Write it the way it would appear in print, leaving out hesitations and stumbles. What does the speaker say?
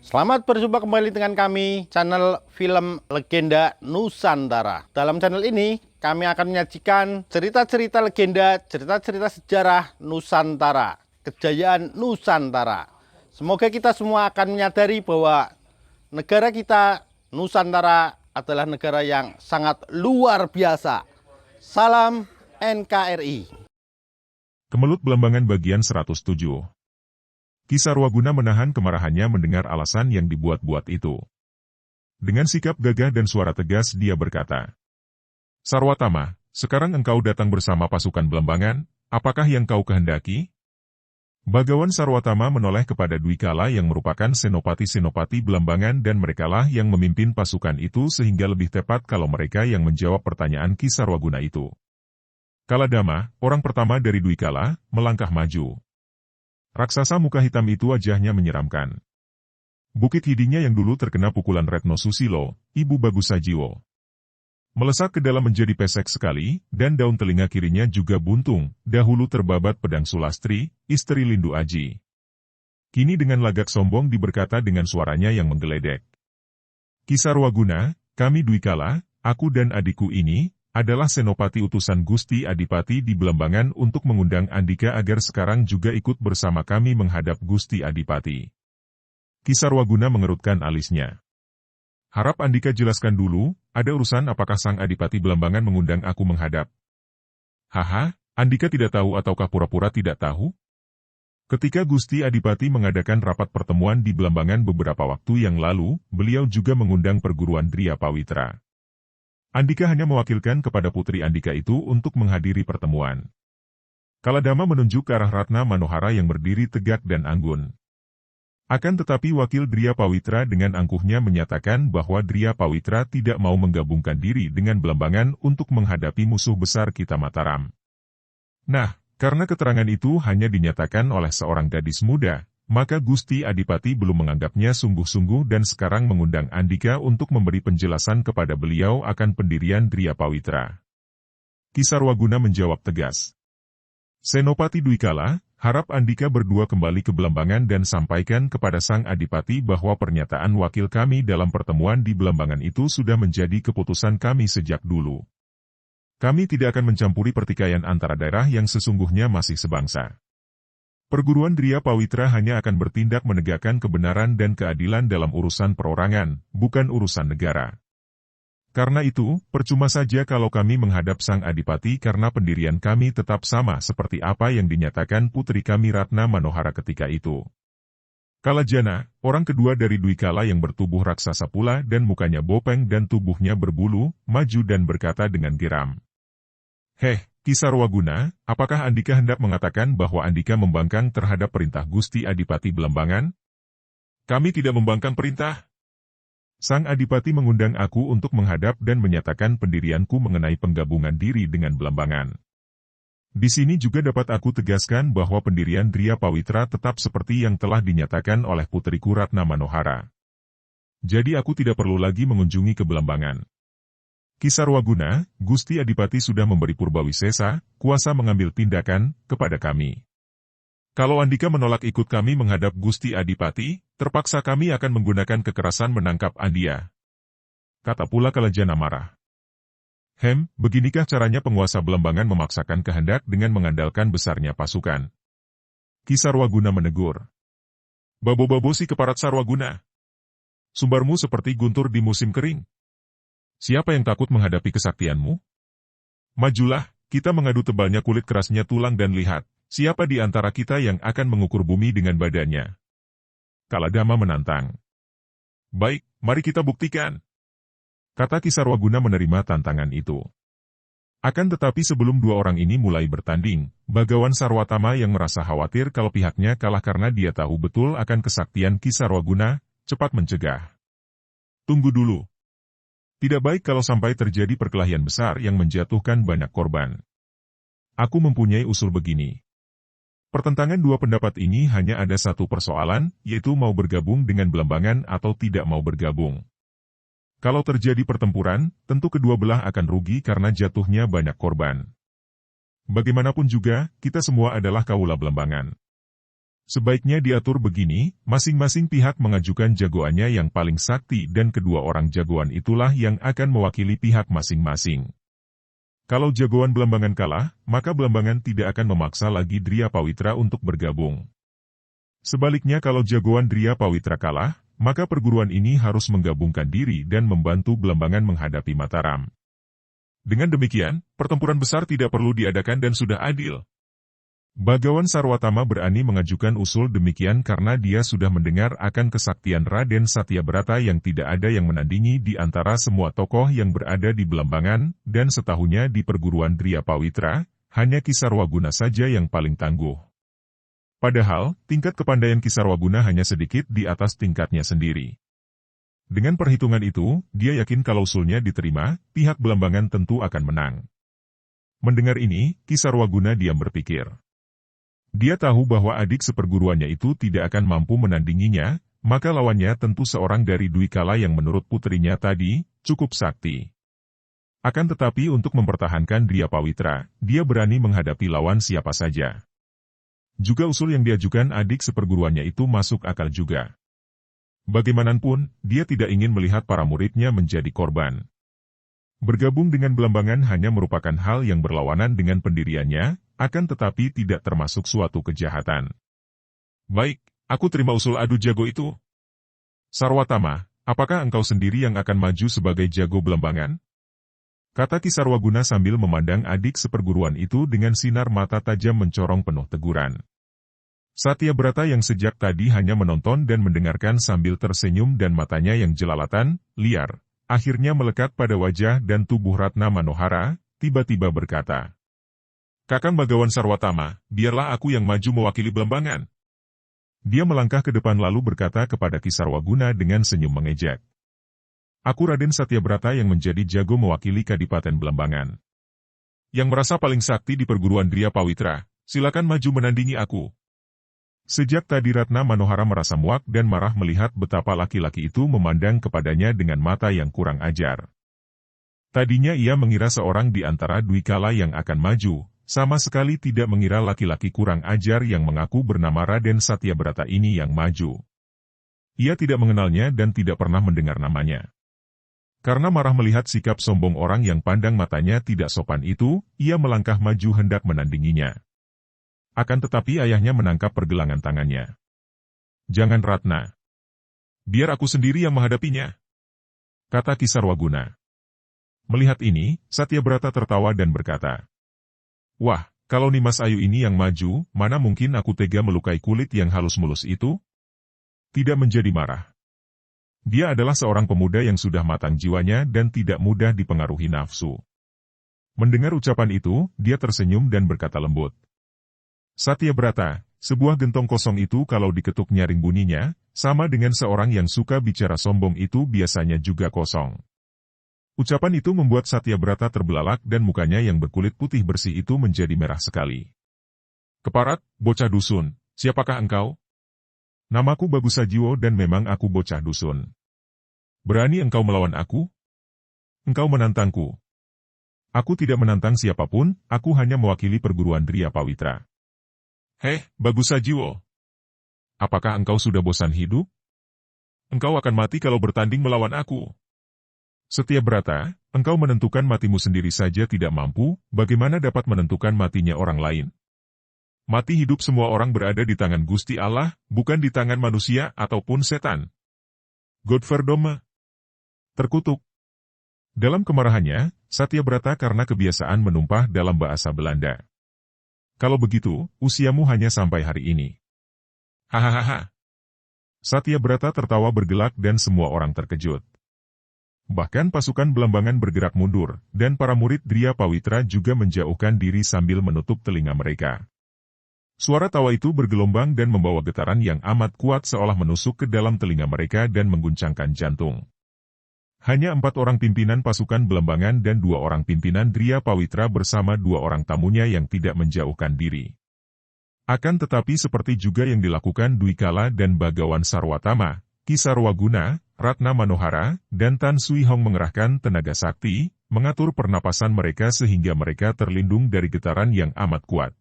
Selamat berjumpa kembali dengan kami, channel Film Legenda Nusantara. Dalam channel ini, kami akan menyajikan cerita-cerita legenda, cerita-cerita sejarah Nusantara, kejayaan Nusantara. Semoga kita semua akan menyadari bahwa negara kita, Nusantara, adalah negara yang sangat luar biasa. Salam NKRI. Kemelut Belambangan bagian 107. Ki Sarwaguna menahan kemarahannya mendengar alasan yang dibuat-buat itu. Dengan sikap gagah dan suara tegas dia berkata, "Sarwatama, sekarang engkau datang bersama pasukan Belambangan, apakah yang kau kehendaki?" Bagawan Sarwatama menoleh kepada Dwikala yang merupakan senopati-senopati Belambangan dan merekalah yang memimpin pasukan itu sehingga lebih tepat kalau mereka yang menjawab pertanyaan Ki Sarwaguna itu. Kaladama, orang pertama dari Dwikala, melangkah maju. Raksasa muka hitam itu wajahnya menyeramkan. Bukit hidinya yang dulu terkena pukulan Retno Susilo, Ibu Bagus Sajiwo, melesak ke dalam menjadi pesek sekali, dan daun telinga kirinya juga buntung, dahulu terbabat pedang Sulastri, istri Lindu Aji. Kini dengan lagak sombong diberkata dengan suaranya yang menggeledek. "Ki Sarwaguna, kami Dwikala, aku dan adikku ini, adalah senopati utusan Gusti Adipati di Belambangan untuk mengundang Andika agar sekarang juga ikut bersama kami menghadap Gusti Adipati." Ki Sarwaguna mengerutkan alisnya. "Harap Andika jelaskan dulu, ada urusan apakah Sang Adipati Belambangan mengundang aku menghadap?" "Haha, Andika tidak tahu ataukah pura-pura tidak tahu? Ketika Gusti Adipati mengadakan rapat pertemuan di Belambangan beberapa waktu yang lalu, beliau juga mengundang perguruan Dria Pawitra. Andika hanya mewakilkan kepada putri Andika itu untuk menghadiri pertemuan." Kaladama menunjuk ke arah Ratna Manohara yang berdiri tegak dan anggun. Akan tetapi wakil Dria Pawitra dengan angkuhnya menyatakan bahwa Dria Pawitra tidak mau menggabungkan diri dengan Belambangan untuk menghadapi musuh besar kita Mataram. Nah, karena keterangan itu hanya dinyatakan oleh seorang gadis muda, maka Gusti Adipati belum menganggapnya sungguh-sungguh dan sekarang mengundang Andika untuk memberi penjelasan kepada beliau akan pendirian Dria Pawitra. Ki Sarwaguna menjawab tegas. "Senopati Dwikala, harap Andika berdua kembali ke Belambangan dan sampaikan kepada Sang Adipati bahwa pernyataan wakil kami dalam pertemuan di Belambangan itu sudah menjadi keputusan kami sejak dulu. Kami tidak akan mencampuri pertikaian antara daerah yang sesungguhnya masih sebangsa. Perguruan Dria Pawitra hanya akan bertindak menegakkan kebenaran dan keadilan dalam urusan perorangan, bukan urusan negara. Karena itu, percuma saja kalau kami menghadap Sang Adipati karena pendirian kami tetap sama seperti apa yang dinyatakan putri kami Ratna Manohara ketika itu." Kalajana, orang kedua dari Dwikala yang bertubuh raksasa pula dan mukanya bopeng dan tubuhnya berbulu, maju dan berkata dengan geram. "Heh, Ki Sarwaguna, apakah Andika hendak mengatakan bahwa Andika membangkang terhadap perintah Gusti Adipati Belambangan?" "Kami tidak membangkang perintah. Sang Adipati mengundang aku untuk menghadap dan menyatakan pendirianku mengenai penggabungan diri dengan Belambangan. Di sini juga dapat aku tegaskan bahwa pendirian Dria Pawitra tetap seperti yang telah dinyatakan oleh putriku Ratna Manohara. Jadi aku tidak perlu lagi mengunjungi ke Belambangan. Ki Sarwaguna, Gusti Adipati sudah memberi Purbawisesa, kuasa mengambil tindakan, kepada kami. Kalau Andika menolak ikut kami menghadap Gusti Adipati, terpaksa kami akan menggunakan kekerasan menangkap Andia," kata pula Kalajana marah. Beginikah caranya penguasa Belambangan memaksakan kehendak dengan mengandalkan besarnya pasukan?" Ki Sarwaguna menegur. "Babo-babo si keparat Sarwaguna. Sumbarmu seperti guntur di musim kering. Siapa yang takut menghadapi kesaktianmu? Majulah, kita mengadu tebalnya kulit kerasnya tulang dan lihat, siapa di antara kita yang akan mengukur bumi dengan badannya." Kaladama menantang. "Baik, mari kita buktikan," kata Ki Sarwaguna menerima tantangan itu. Akan tetapi sebelum dua orang ini mulai bertanding, Bagawan Sarwatama yang merasa khawatir kalau pihaknya kalah karena dia tahu betul akan kesaktian Ki Sarwaguna, cepat mencegah. "Tunggu dulu. Tidak baik kalau sampai terjadi perkelahian besar yang menjatuhkan banyak korban. Aku mempunyai usul begini. Pertentangan dua pendapat ini hanya ada satu persoalan, yaitu mau bergabung dengan Belambangan atau tidak mau bergabung. Kalau terjadi pertempuran, tentu kedua belah akan rugi karena jatuhnya banyak korban. Bagaimanapun juga, kita semua adalah kaula Belambangan. Sebaiknya diatur begini, masing-masing pihak mengajukan jagoannya yang paling sakti dan kedua orang jagoan itulah yang akan mewakili pihak masing-masing. Kalau jagoan Belambangan kalah, maka Belambangan tidak akan memaksa lagi Dria Pawitra untuk bergabung. Sebaliknya kalau jagoan Dria Pawitra kalah, maka perguruan ini harus menggabungkan diri dan membantu Belambangan menghadapi Mataram. Dengan demikian, pertempuran besar tidak perlu diadakan dan sudah adil. Bagawan Sarwatama berani mengajukan usul demikian karena dia sudah mendengar akan kesaktian Raden Satyabrata yang tidak ada yang menandingi di antara semua tokoh yang berada di Belambangan, dan setahunya di perguruan Dria Pawitra, hanya Kisarwaguna saja yang paling tangguh. Padahal, tingkat kepandaian Kisarwaguna hanya sedikit di atas tingkatnya sendiri. Dengan perhitungan itu, dia yakin kalau usulnya diterima, pihak Belambangan tentu akan menang. Mendengar ini, Kisarwaguna diam berpikir. Dia tahu bahwa adik seperguruannya itu tidak akan mampu menandinginya, maka lawannya tentu seorang dari Dwi Kala yang menurut putrinya tadi, cukup sakti. Akan tetapi untuk mempertahankan Dria Pawitra, dia berani menghadapi lawan siapa saja. Juga usul yang diajukan adik seperguruannya itu masuk akal juga. Bagaimanapun, dia tidak ingin melihat para muridnya menjadi korban. Bergabung dengan Belambangan hanya merupakan hal yang berlawanan dengan pendiriannya, akan tetapi tidak termasuk suatu kejahatan. Baik, aku terima usul adu jago itu. Sarwatama, apakah engkau sendiri yang akan maju sebagai jago Belambangan? Kata Kisarwaguna sambil memandang adik seperguruan itu dengan sinar mata tajam mencorong penuh teguran. Satyabrata yang sejak tadi hanya menonton dan mendengarkan sambil tersenyum dan matanya yang jelalatan, liar, akhirnya melekat pada wajah dan tubuh Ratna Manohara, tiba-tiba berkata, "Kakang Bagawan Sarwatama, biarlah aku yang maju mewakili Belambangan." Dia melangkah ke depan lalu berkata kepada Kisarwaguna dengan senyum mengejek, "Aku Raden Satyabrata yang menjadi jago mewakili Kadipaten Belambangan. Yang merasa paling sakti di perguruan Dria Pawitra, silakan maju menandingi aku." Sejak tadi Ratna Manohara merasa muak dan marah melihat betapa laki-laki itu memandang kepadanya dengan mata yang kurang ajar. Tadinya ia mengira seorang di antara Dwi Kala yang akan maju, sama sekali tidak mengira laki-laki kurang ajar yang mengaku bernama Raden Satyabrata ini yang maju. Ia tidak mengenalnya dan tidak pernah mendengar namanya. Karena marah melihat sikap sombong orang yang pandang matanya tidak sopan itu, ia melangkah maju hendak menandinginya. Akan tetapi ayahnya menangkap pergelangan tangannya. "Jangan Ratna. Biar aku sendiri yang menghadapinya," kata Kisarwaguna. Melihat ini, Satyabrata tertawa dan berkata, "Wah, kalau Nimas Ayu ini yang maju, mana mungkin aku tega melukai kulit yang halus mulus itu?" Tidak menjadi marah. Dia adalah seorang pemuda yang sudah matang jiwanya dan tidak mudah dipengaruhi nafsu. Mendengar ucapan itu, dia tersenyum dan berkata lembut, "Satyabrata, sebuah gentong kosong itu kalau diketuk nyaring bunyinya, sama dengan seorang yang suka bicara sombong itu biasanya juga kosong." Ucapan itu membuat Satyabrata terbelalak dan mukanya yang berkulit putih bersih itu menjadi merah sekali. "Keparat, bocah dusun, siapakah engkau?" "Namaku Bagus Sajiwo dan memang aku bocah dusun." "Berani engkau melawan aku? Engkau menantangku." "Aku tidak menantang siapapun, aku hanya mewakili perguruan Dria Pawitra." "Heh, Bagus Sajiwo. Apakah engkau sudah bosan hidup? Engkau akan mati kalau bertanding melawan aku." "Satyabrata, engkau menentukan matimu sendiri saja tidak mampu, bagaimana dapat menentukan matinya orang lain? Mati hidup semua orang berada di tangan Gusti Allah, bukan di tangan manusia ataupun setan." "Godverdomme." Terkutuk. Dalam kemarahannya, Satyabrata karena kebiasaan menumpah dalam bahasa Belanda. "Kalau begitu, usiamu hanya sampai hari ini." "Hahaha." Satyabrata tertawa bergelak dan semua orang terkejut. Bahkan pasukan Belambangan bergerak mundur, dan para murid Dria Pawitra juga menjauhkan diri sambil menutup telinga mereka. Suara tawa itu bergelombang dan membawa getaran yang amat kuat seolah menusuk ke dalam telinga mereka dan mengguncangkan jantung. Hanya 4 orang pimpinan pasukan Belambangan dan 2 orang pimpinan Dria Pawitra bersama 2 orang tamunya yang tidak menjauhkan diri. Akan tetapi seperti juga yang dilakukan Dwi Kala dan Bagawan Sarwatama, Kisarwaguna, Ratna Manohara, dan Tan Sui Hong mengerahkan tenaga sakti, mengatur pernapasan mereka sehingga mereka terlindung dari getaran yang amat kuat.